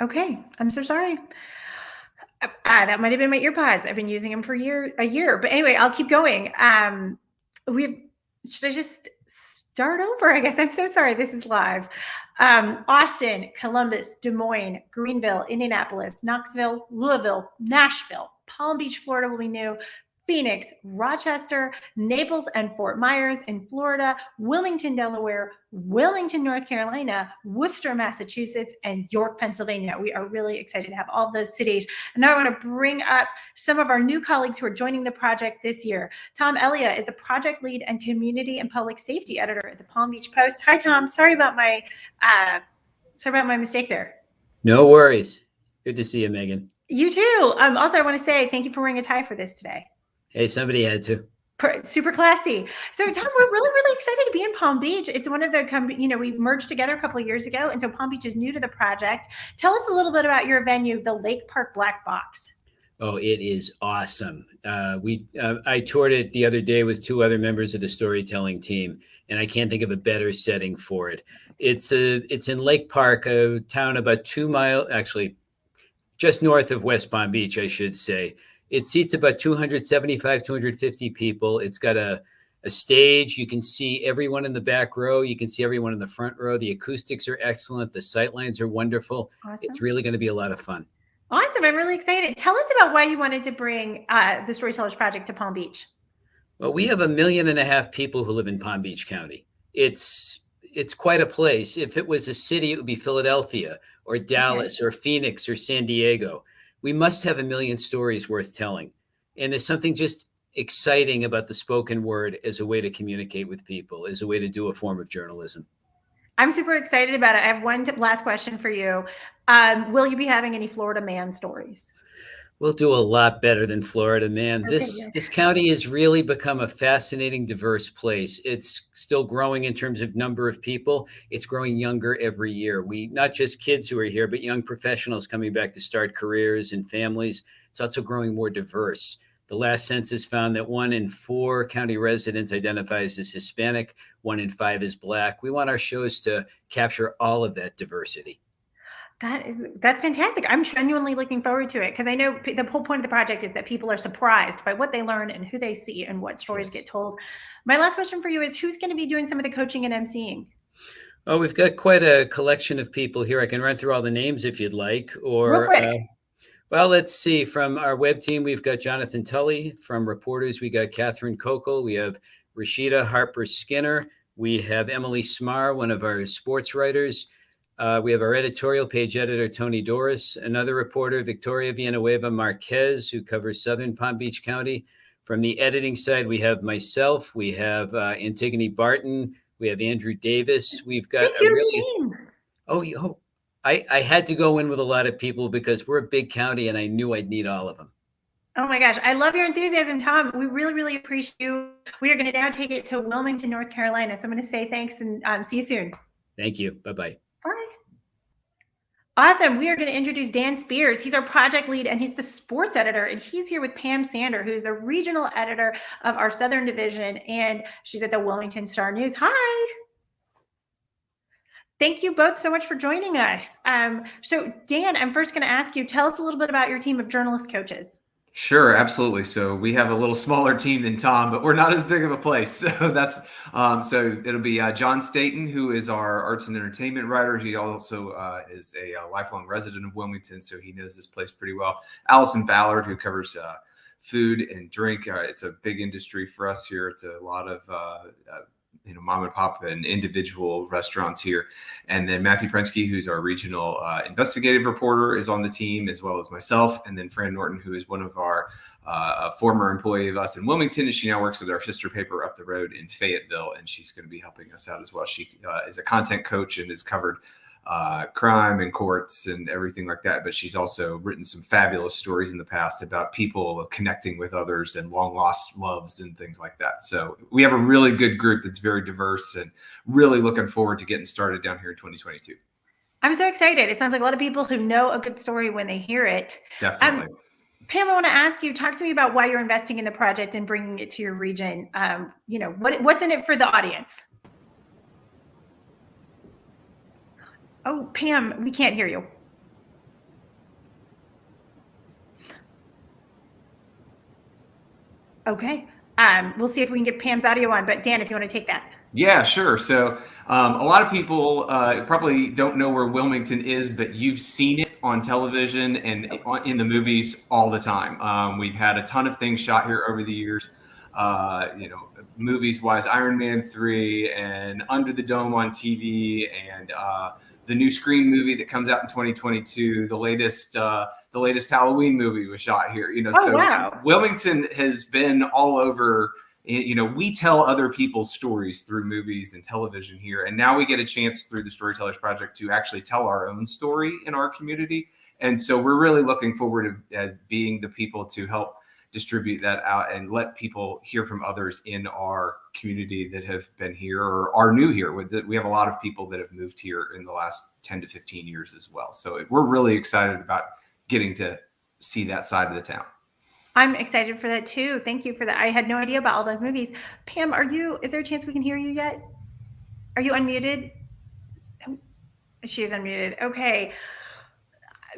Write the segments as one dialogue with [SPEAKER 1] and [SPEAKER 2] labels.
[SPEAKER 1] Okay, I'm so sorry. That might have been my ear pods. I've been using them for a year. But anyway, I'll keep going. Should I just start over? I guess I'm so sorry. This is live. Austin, Columbus, Des Moines, Greenville, Indianapolis, Knoxville, Louisville, Nashville, Palm Beach, Florida will be new. Phoenix, Rochester, Naples and Fort Myers in Florida, Wilmington, Delaware, Wilmington, North Carolina, Worcester, Massachusetts, and York, Pennsylvania. We are really excited to have all of those cities. And now I want to bring up some of our new colleagues who are joining the project this year. Tom Elia is the project lead and community and public safety editor at the Palm Beach Post. Hi, Tom. Sorry about my mistake there.
[SPEAKER 2] No worries. Good to see you, Megan.
[SPEAKER 1] You too. Also, I want to say thank you for wearing a tie for this today.
[SPEAKER 2] Hey, somebody had to.
[SPEAKER 1] Super classy. So Tom, we're really excited to be in Palm Beach. It's one of the, we merged together a couple of years ago. And so Palm Beach is new to the project. Tell us a little bit about your venue, the Lake Park Black Box.
[SPEAKER 2] Oh, it is awesome. I toured it the other day with two other members of the storytelling team, and I can't think of a better setting for it. It's in Lake Park, a town about 2 miles, actually just north of West Palm Beach, I should say. It seats about 275, 250 people. It's got a stage. You can see everyone in the back row. You can see everyone in the front row. The acoustics are excellent. The sightlines are wonderful. Awesome. It's really going to be a lot of fun.
[SPEAKER 1] Awesome. I'm really excited. Tell us about why you wanted to bring the Storytellers Project to Palm Beach.
[SPEAKER 2] Well, we have 1.5 million people who live in Palm Beach County. It's quite a place. If it was a city, it would be Philadelphia or Dallas or Phoenix or San Diego. We must have 1 million stories worth telling. And there's something just exciting about the spoken word as a way to communicate with people, as a way to do a form of journalism.
[SPEAKER 1] I'm super excited about it. I have one last question for you. Will you be having any Florida man stories?
[SPEAKER 2] We'll do a lot better than Florida man. Okay, this county has really become a fascinating, diverse place. It's still growing in terms of number of people. It's growing younger every year. We not just kids who are here, but young professionals coming back to start careers and families. It's also growing more diverse. The last census found that 1 in 4 county residents identifies as Hispanic, 1 in 5 is Black. We want our shows to capture all of that diversity.
[SPEAKER 1] That's fantastic. I'm genuinely looking forward to it because I know the whole point of the project is that people are surprised by what they learn and who they see and what stories get told. My last question for you is who's going to be doing some of the coaching and emceeing?
[SPEAKER 2] Oh, we've got quite a collection of people here. I can run through all the names if you'd like. Or, well, let's see. From our web team, we've got Jonathan Tully. From reporters, we got Catherine Kokel. We have Rashida Harper Skinner. We have Emily Smar, one of our sports writers. We have our editorial page editor, Tony Doris, another reporter, Victoria Villanueva Marquez, who covers Southern Palm Beach County. From the editing side, we have myself, we have Antigone Barton, we have Andrew Davis. We've got a really team. I had to go in with a lot of people because we're a big county and I knew I'd need all of them.
[SPEAKER 1] Oh my gosh, I love your enthusiasm, Tom. We really appreciate you. We are going to now take it to Wilmington, North Carolina. So I'm going to say thanks and see you soon.
[SPEAKER 2] Thank you. Bye-bye.
[SPEAKER 1] Bye. Awesome. We are going to introduce Dan Spears. He's our project lead and he's the sports editor. And he's here with Pam Sander, who's the regional editor of our Southern Division. And she's at the Wilmington Star News. Hi. Thank you both so much for joining us. So Dan, I'm first going to ask you, tell us a little bit about your team of journalist coaches.
[SPEAKER 3] Sure, absolutely. So we have a little smaller team than Tom, but we're not as big of a place. So that's so it'll be John Staten, who is our arts and entertainment writer. He also is a lifelong resident of Wilmington, so he knows this place pretty well. Allison Ballard, who covers food and drink. It's a big industry for us here. It's a lot of mom and pop and individual restaurants here. And then Matthew Prensky, who's our regional investigative reporter, is on the team, as well as myself. And then Fran Norton, who is one of our former employee of us in Wilmington. And she now works with our sister paper up the road in Fayetteville. And she's going to be helping us out as well. She is a content coach and has covered crime and courts and everything like that. But she's also written some fabulous stories in the past about people connecting with others and long lost loves and things like that. So we have a really good group that's very diverse and really looking forward to getting started down here in 2022.
[SPEAKER 1] I'm so excited. It sounds like a lot of people who know a good story when they hear it.
[SPEAKER 3] Definitely.
[SPEAKER 1] Pam, I want to ask you, talk to me about why you're investing in the project and bringing it to your region. What's in it for the audience? Oh, Pam, we can't hear you. Okay. We'll see if we can get Pam's audio on, but Dan, if you want to take that.
[SPEAKER 3] Yeah, sure. So a lot of people probably don't know where Wilmington is, but you've seen it on television and in the movies all the time. We've had a ton of things shot here over the years. Movies wise, Iron Man 3 and Under the Dome on TV, and the new Scream movie that comes out in 2022. The latest Halloween movie was shot here.
[SPEAKER 1] Wow.
[SPEAKER 3] Wilmington has been all over. We tell other people's stories through movies and television here. And now we get a chance through the Storytellers Project to actually tell our own story in our community. And so we're really looking forward to being the people to help distribute that out and let people hear from others in our community that have been here or are new here. We have a lot of people that have moved here in the last 10 to 15 years as well. So we're really excited about getting to see that side of the town.
[SPEAKER 1] I'm excited for that too. Thank you for that. I had no idea about all those movies. Pam, is there a chance we can hear you yet? Are you unmuted? She is unmuted. Okay.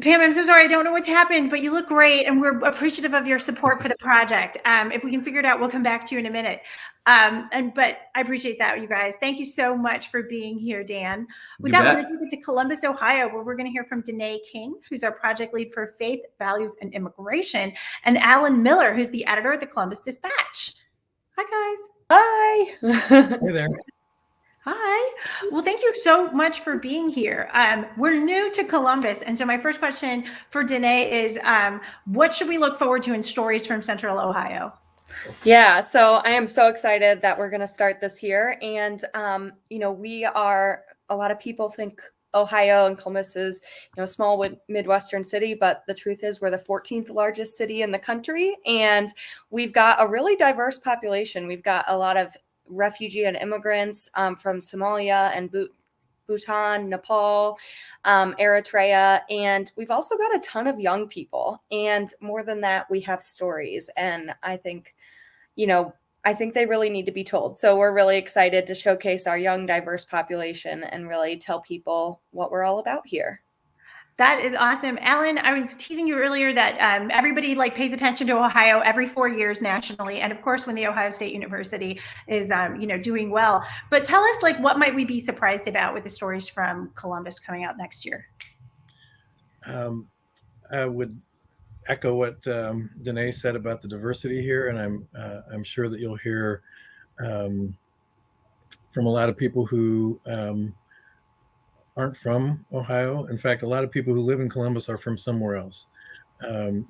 [SPEAKER 1] Pam, I'm so sorry. I don't know what's happened, but you look great, and we're appreciative of your support for the project. If we can figure it out, we'll come back to you in a minute. But I appreciate that, you guys. Thank you so much for being here, Dan. With that, we're going to take it to Columbus, Ohio, where we're going to hear from Danae King, who's our project lead for Faith, Values, and Immigration, and Alan Miller, who's the editor at the Columbus Dispatch. Hi, guys.
[SPEAKER 4] Hi.
[SPEAKER 5] Hey there.
[SPEAKER 1] Hi. Well, thank you so much for being here. We're new to Columbus. And so my first question for Danae is, what should we look forward to in stories from Central Ohio?
[SPEAKER 4] Yeah, so I am so excited that we're going to start this here. And, a lot of people think Ohio and Columbus is, a small Midwestern city, but the truth is we're the 14th largest city in the country. And we've got a really diverse population. We've got a lot of refugee and immigrants from Somalia and Bhutan, Nepal, Eritrea, and we've also got a ton of young people. And more than that, we have stories. And I think they really need to be told. So we're really excited to showcase our young, diverse population and really tell people what we're all about here.
[SPEAKER 1] That is awesome. Alan, I was teasing you earlier that everybody pays attention to Ohio every 4 years nationally. And of course, when the Ohio State University is, doing well. But tell us, what might we be surprised about with the stories from Columbus coming out next year?
[SPEAKER 5] I would echo what Danae said about the diversity here. And I'm sure that you'll hear from a lot of people who aren't from Ohio. In fact, a lot of people who live in Columbus are from somewhere else.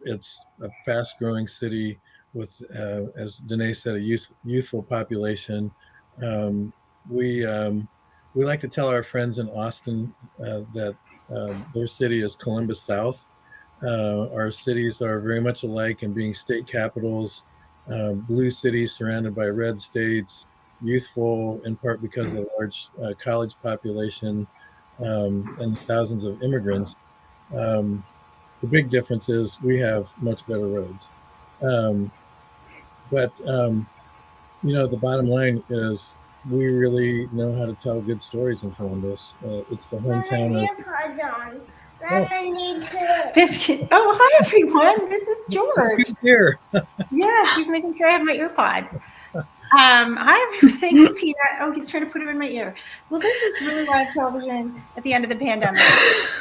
[SPEAKER 5] It's a fast-growing city with, as Danae said, a youthful population. We like to tell our friends in Austin that their city is Columbus South. Our cities are very much alike in being state capitals, blue cities surrounded by red states, youthful in part because of the large college population, and thousands of immigrants. The big difference is we have much better roads. But the bottom line is we really know how to tell good stories in Columbus. It's the hometown of...
[SPEAKER 1] Oh, hi, everyone. This is George.
[SPEAKER 5] Here.
[SPEAKER 1] Yes, he's making sure I have my earpods. Hi, everyone. Thank you, Peter. Oh, he's trying to put it in my ear. Well, this is really live television at the end of the pandemic.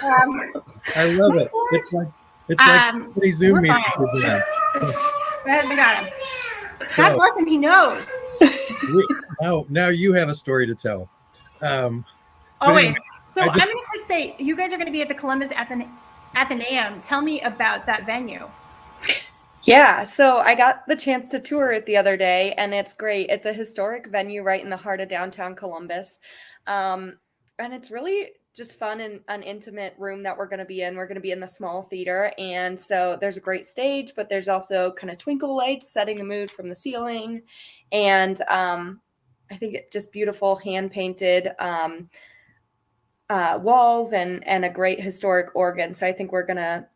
[SPEAKER 5] I love it. It's like pretty Zoom meetings.
[SPEAKER 1] I got him. God bless him. He knows.
[SPEAKER 5] Now you have a story to tell.
[SPEAKER 1] Always. So I'm going to say, you guys are going to be at the Columbus Athenaeum. Tell me about that venue.
[SPEAKER 4] Yeah, so I got the chance to tour it the other day, and it's great. It's a historic venue right in the heart of downtown Columbus. And it's really just fun and an intimate room that we're going to be in. We're going to be in the small theater. And so there's a great stage, but there's also kind of twinkle lights setting the mood from the ceiling. And I think it's just beautiful hand-painted walls and a great historic organ. So I think we're gonna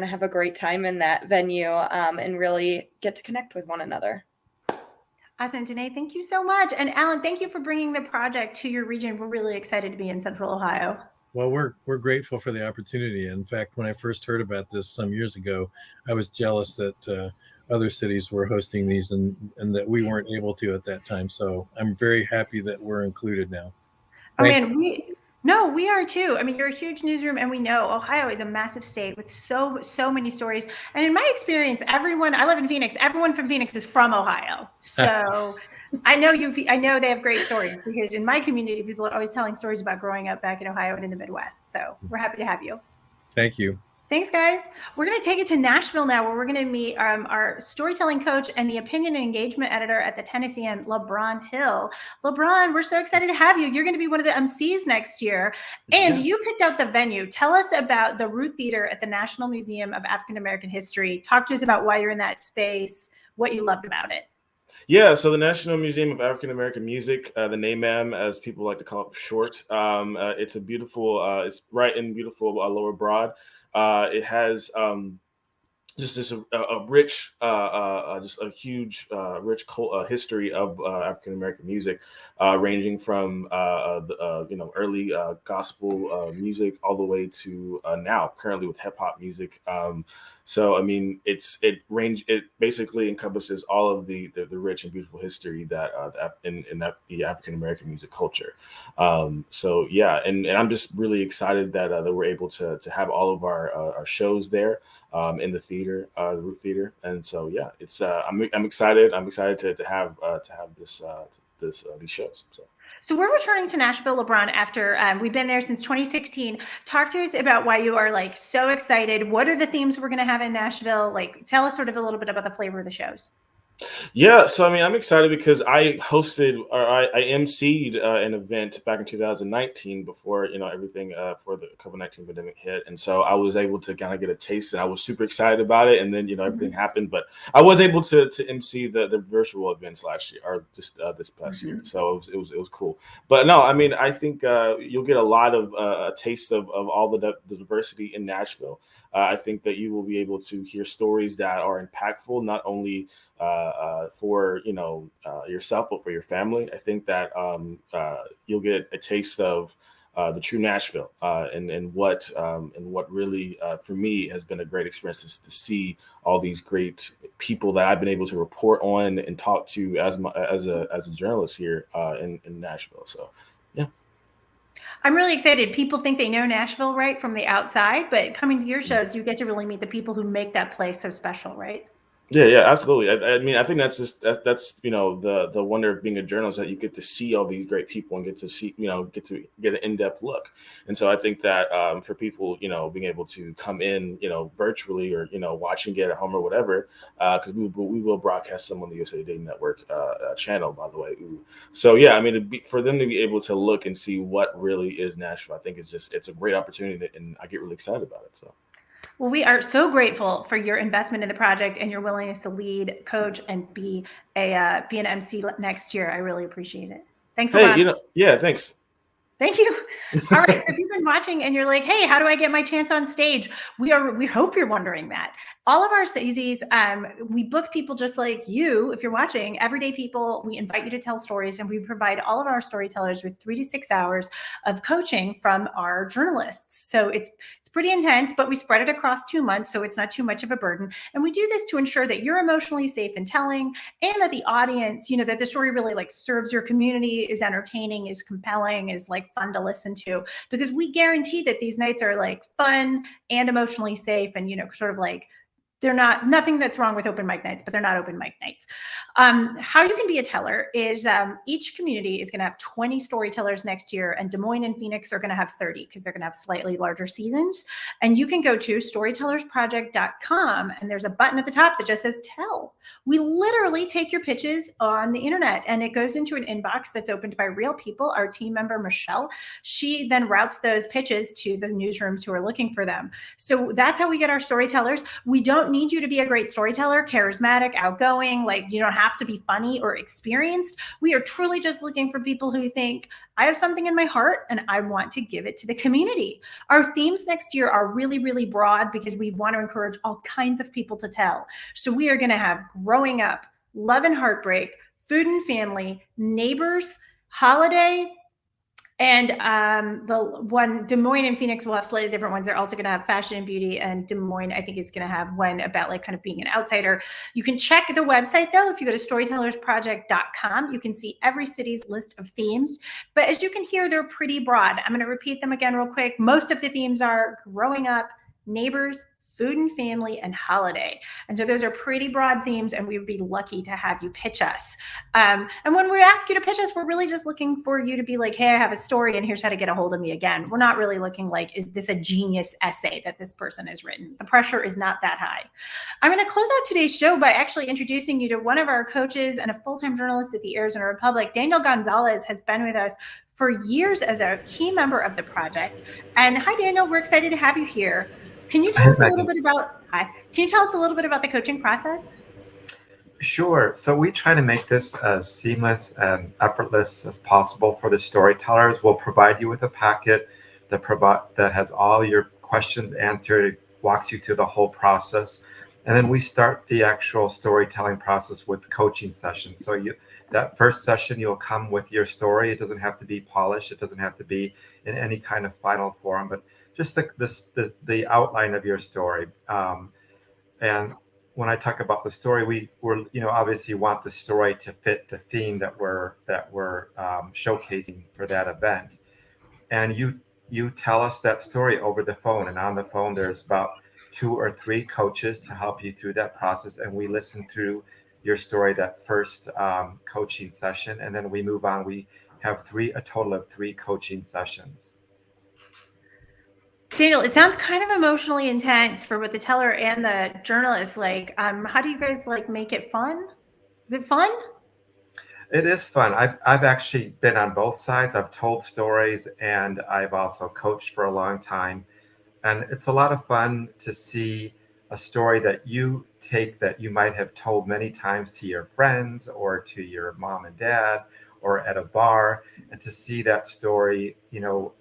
[SPEAKER 4] have a great time in that venue and really get to connect with one another.
[SPEAKER 1] Awesome, Danae, thank you so much. And Alan, thank you for bringing the project to your region. We're really excited to be in Central Ohio.
[SPEAKER 5] Well, we're grateful for the opportunity. In fact, when I first heard about this some years ago, I was jealous that other cities were hosting these and that we weren't able to at that time. So I'm very happy that we're included now.
[SPEAKER 1] Oh man, we are too. I mean, you're a huge newsroom, and we know Ohio is a massive state with so many stories. And in my experience, I live in Phoenix, everyone from Phoenix is from Ohio. So I know they have great stories, because in my community, people are always telling stories about growing up back in Ohio and in the Midwest. So we're happy to have you.
[SPEAKER 5] Thank you.
[SPEAKER 1] Thanks, guys. We're going to take it to Nashville now, where we're going to meet our storytelling coach and the opinion and engagement editor at the TENNESSEAN, LeBron Hill. LeBron, we're so excited to have you. You're going to be one of the MCs next year. And you picked out the venue. Tell us about the Root Theater at the National Museum of African American History. Talk to us about why you're in that space, what you loved about it.
[SPEAKER 6] Yeah, so the National Museum of African American Music, the NAMAM, as people like to call it for short, it's a beautiful, it's right in beautiful Lower Broad. It has just this a rich, just a huge, rich history of African American music, ranging from early gospel music all the way to now, currently with hip hop music. So I mean, it basically encompasses all of the rich and beautiful history that the African American music culture. So yeah, and I'm just really excited that we're able to have all of our shows there in the theater, the Root Theater, and so yeah, it's I'm excited. I'm excited to have these shows.
[SPEAKER 1] So we're returning to Nashville, LeBron, after we've been there since 2016. Talk to us about why you are like so excited. What are the themes we're going to have in Nashville? Like, tell us sort of a little bit about the flavor of the shows.
[SPEAKER 6] Yeah, so I mean, I'm excited because I hosted or I emceed an event back in 2019 before everything for the COVID-19 pandemic hit, and so I was able to kind of get a taste, and I was super excited about it. And then everything happened, but I was able to MC the virtual events last year or just this past year, so it was cool. But no, I mean, I think you'll get a lot of a taste of all the diversity in Nashville. I think that you will be able to hear stories that are impactful, not only for yourself, but for your family. I think that you'll get a taste of the true Nashville, and what really for me has been a great experience is to see all these great people that I've been able to report on and talk to as a journalist here in Nashville. So yeah.
[SPEAKER 1] I'm really excited. People think they know Nashville, right, from the outside, but coming to your shows, you get to really meet the people who make that place so special, right?
[SPEAKER 6] Yeah, absolutely. I mean, I think that's that's the wonder of being a journalist, that you get to see all these great people and get to get an in-depth look. And so I think that for people, being able to come in, virtually or watching it at home or whatever, because we will broadcast some on the USA Today Network channel, by the way. Ooh. So yeah, I mean, for them to be able to look and see what really is Nashville, I think it's a great opportunity, and I get really excited about it. So.
[SPEAKER 1] Well, we are so grateful for your investment in the project and your willingness to lead, coach, and be an MC next year. I really appreciate it. Thanks a lot.
[SPEAKER 6] Yeah, thanks.
[SPEAKER 1] Thank you. All right. So if you've been watching and you're like, hey, how do I get my chance on stage? We hope you're wondering that. All of our cities, we book people just like you, if you're watching, everyday people. We invite you to tell stories, and we provide all of our storytellers with 3 to 6 hours of coaching from our journalists. So it's pretty intense, but we spread it across 2 months, so it's not too much of a burden. And we do this to ensure that you're emotionally safe in telling, and that the audience, that the story really like serves your community, is entertaining, is compelling, is like fun to listen to, because we guarantee that these nights are like fun and emotionally safe, and sort of like they're nothing that's wrong with open mic nights, but they're not open mic nights. How you can be a teller is each community is going to have 20 storytellers next year, and Des Moines and Phoenix are going to have 30 because they're going to have slightly larger seasons. And you can go to storytellersproject.com, and there's a button at the top that just says tell. We literally take your pitches on the internet, and it goes into an inbox that's opened by real people. Our team member, Michelle, she then routes those pitches to the newsrooms who are looking for them. So that's how we get our storytellers. We don't need you to be a great storyteller, charismatic, outgoing, like you don't have to be funny or experienced. We are truly just looking for people who think, I have something in my heart and I want to give it to the community. Our themes next year are really, really broad because we want to encourage all kinds of people to tell. So we are going to have growing up, love and heartbreak, food and family, neighbors, holiday, And the one, Des Moines and Phoenix will have slightly different ones. They're also going to have fashion and beauty, and Des Moines, I think, is going to have one about like kind of being an outsider. You can check the website though. If you go to storytellersproject.com, you can see every city's list of themes. But as you can hear, they're pretty broad. I'm going to repeat them again real quick. Most of the themes are growing up, neighbors, food and family, and holiday. And so those are pretty broad themes, and we would be lucky to have you pitch us. And when we ask you to pitch us, we're really just looking for you to be like, hey, I have a story and here's how to get a hold of me again. We're not really looking like, is this a genius essay that this person has written? The pressure is not that high. I'm going to close out today's show by actually introducing you to one of our coaches and a full-time journalist at the Arizona Republic. Daniel Gonzalez has been with us for years as a key member of the project. And hi, Daniel, we're excited to have you here. Can you tell us a little bit about, Can you tell us a little bit about the coaching process?
[SPEAKER 7] Sure. So we try to make this as seamless and effortless as possible for the storytellers. We'll provide you with a packet that has all your questions answered. It walks you through the whole process. And then we start the actual storytelling process with coaching sessions. So that first session, you'll come with your story. It doesn't have to be polished. It doesn't have to be in any kind of final form, but just the outline of your story. And when I talk about the story, we're obviously want the story to fit the theme that we're showcasing for that event. And you tell us that story over the phone, and on the phone there's about 2 or 3 coaches to help you through that process, and we listen through your story that first coaching session, and then we move on. We have a total of 3 coaching sessions.
[SPEAKER 1] Daniel, it sounds kind of emotionally intense for both the teller and the journalist. Like, how do you guys like make it fun? Is it fun?
[SPEAKER 7] It is fun. I've actually been on both sides. I've told stories, and I've also coached for a long time. And it's a lot of fun to see a story that you take that you might have told many times to your friends or to your mom and dad or at a bar, and to see that story,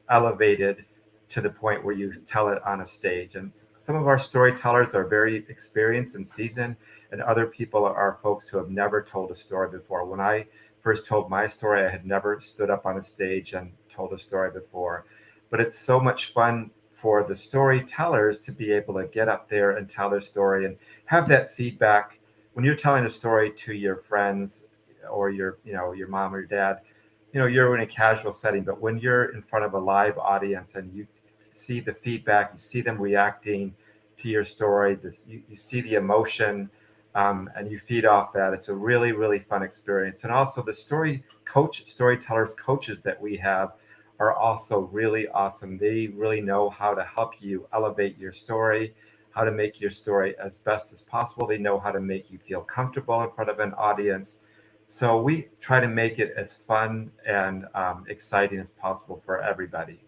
[SPEAKER 7] elevated to the point where you tell it on a stage. And some of our storytellers are very experienced and seasoned, and other people are folks who have never told a story before. When I first told my story, I had never stood up on a stage and told a story before. But it's so much fun for the storytellers to be able to get up there and tell their story and have that feedback. When you're telling a story to your friends or your mom or your dad, you're in a casual setting, but when you're in front of a live audience and you see the feedback, you see them reacting to your story, you see the emotion, and you feed off that. It's a really, really fun experience. And also the storytellers coaches that we have are also really awesome. They really know how to help you elevate your story, how to make your story as best as possible. They know how to make you feel comfortable in front of an audience. So we try to make it as fun and exciting as possible for everybody.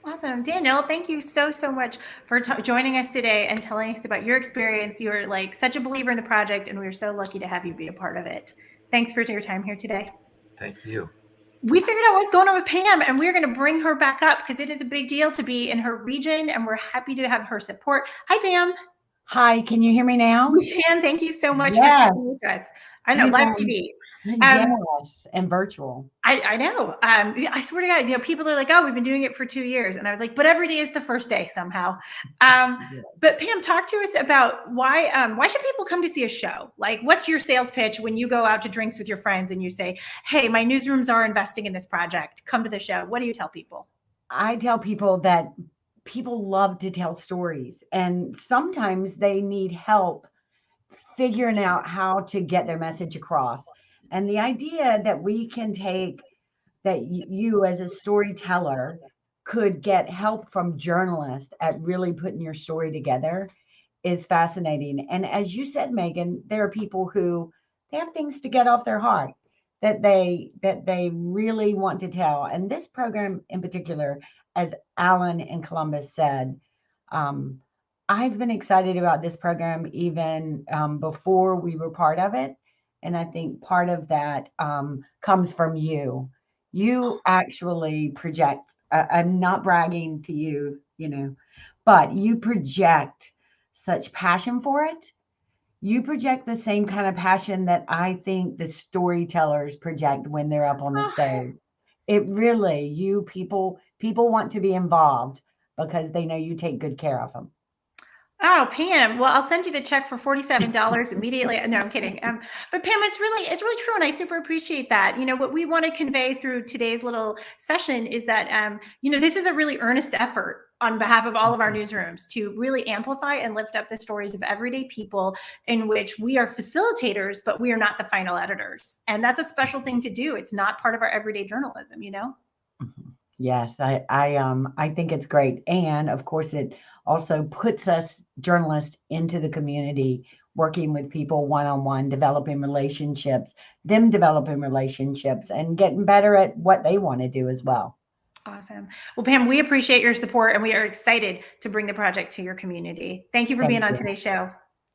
[SPEAKER 1] Awesome. Daniel, thank you so much for joining us today and telling us about your experience. You're like such a believer in the project, and we're so lucky to have you be a part of it. Thanks for your time here today.
[SPEAKER 7] Thank you.
[SPEAKER 1] We figured out what's going on with Pam, and we're going to bring her back up because it is a big deal to be in her region, and we're happy to have her support. Hi, Pam.
[SPEAKER 8] Hi, can you hear me now?
[SPEAKER 1] We can. Thank you so much for staying with us. I know, live TV.
[SPEAKER 8] Yes, and virtual.
[SPEAKER 1] I know. I swear to God, people are like, oh, we've been doing it for 2 years. And I was like, but every day is the first day somehow. But Pam, talk to us about why should people come to see a show? Like, what's your sales pitch when you go out to drinks with your friends and you say, hey, my newsrooms are investing in this project. Come to the show. What do you tell people?
[SPEAKER 8] I tell people that people love to tell stories, and sometimes they need help figuring out how to get their message across. And the idea that we can take that you as a storyteller could get help from journalists at really putting your story together is fascinating. And as you said, Megan, there are people who they have things to get off their heart that they really want to tell. And this program in particular, as Alan in Columbus said, I've been excited about this program even before we were part of it. And I think part of that comes from you. You actually project, I'm not bragging to you, but you project such passion for it. You project the same kind of passion that I think the storytellers project when they're up on the stage. It really, people want to be involved because they know you take good care of them.
[SPEAKER 1] Oh, Pam. Well, I'll send you the check for $47 immediately. No, I'm kidding. But Pam, it's really true. And I super appreciate that. What we want to convey through today's little session is that, this is a really earnest effort on behalf of all of our newsrooms to really amplify and lift up the stories of everyday people in which we are facilitators, but we are not the final editors. And that's a special thing to do. It's not part of our everyday journalism,
[SPEAKER 8] Yes, I think it's great. And of course, it also puts us journalists into the community, working with people one-on-one, developing relationships, and getting better at what they want to do as well.
[SPEAKER 1] Awesome. Well, Pam, we appreciate your support and we are excited to bring the project to your community. Thank you for being on today's show.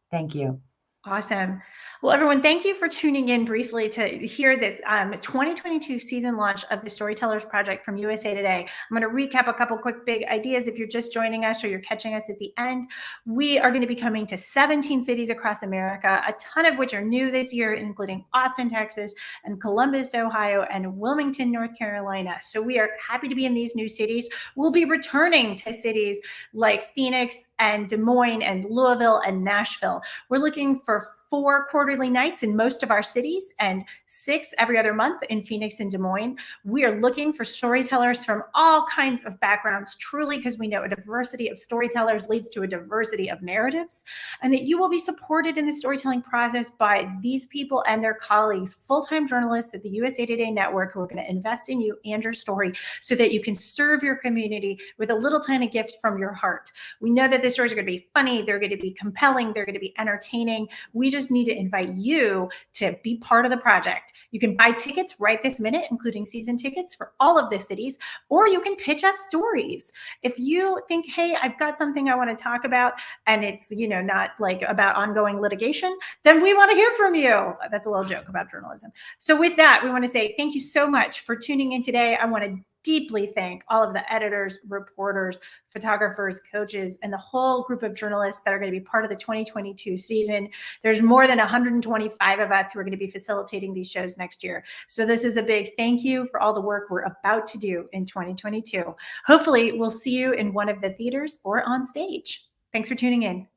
[SPEAKER 8] Thank you.
[SPEAKER 1] Awesome. Well, everyone, thank you for tuning in briefly to hear this 2022 season launch of the Storytellers Project from USA Today. I'm going to recap a couple quick big ideas if you're just joining us or you're catching us at the end. We are going to be coming to 17 cities across America, a ton of which are new this year, including Austin, Texas, and Columbus, Ohio, and Wilmington, North Carolina. So we are happy to be in these new cities. We'll be returning to cities like Phoenix and Des Moines and Louisville and Nashville. We're looking for 4 quarterly nights in most of our cities and 6 every other month in Phoenix and Des Moines. We are looking for storytellers from all kinds of backgrounds, truly, because we know a diversity of storytellers leads to a diversity of narratives, and that you will be supported in the storytelling process by these people and their colleagues, full-time journalists at the USA Today Network, who are going to invest in you and your story so that you can serve your community with a little tiny gift from your heart. We know that the stories are going to be funny, they're going to be compelling, they're going to be entertaining. We just need to invite you to be part of the project. You can buy tickets right this minute, including season tickets for all of the cities, or you can pitch us stories. If you think, hey, I've got something I want to talk about and it's, not like about ongoing litigation, then we want to hear from you. That's a little joke about journalism. So with that, we want to say thank you so much for tuning in today. I want to deeply thank all of the editors, reporters, photographers, coaches, and the whole group of journalists that are going to be part of the 2022 season. There's more than 125 of us who are going to be facilitating these shows next year. So this is a big thank you for all the work we're about to do in 2022. Hopefully, we'll see you in one of the theaters or on stage. Thanks for tuning in.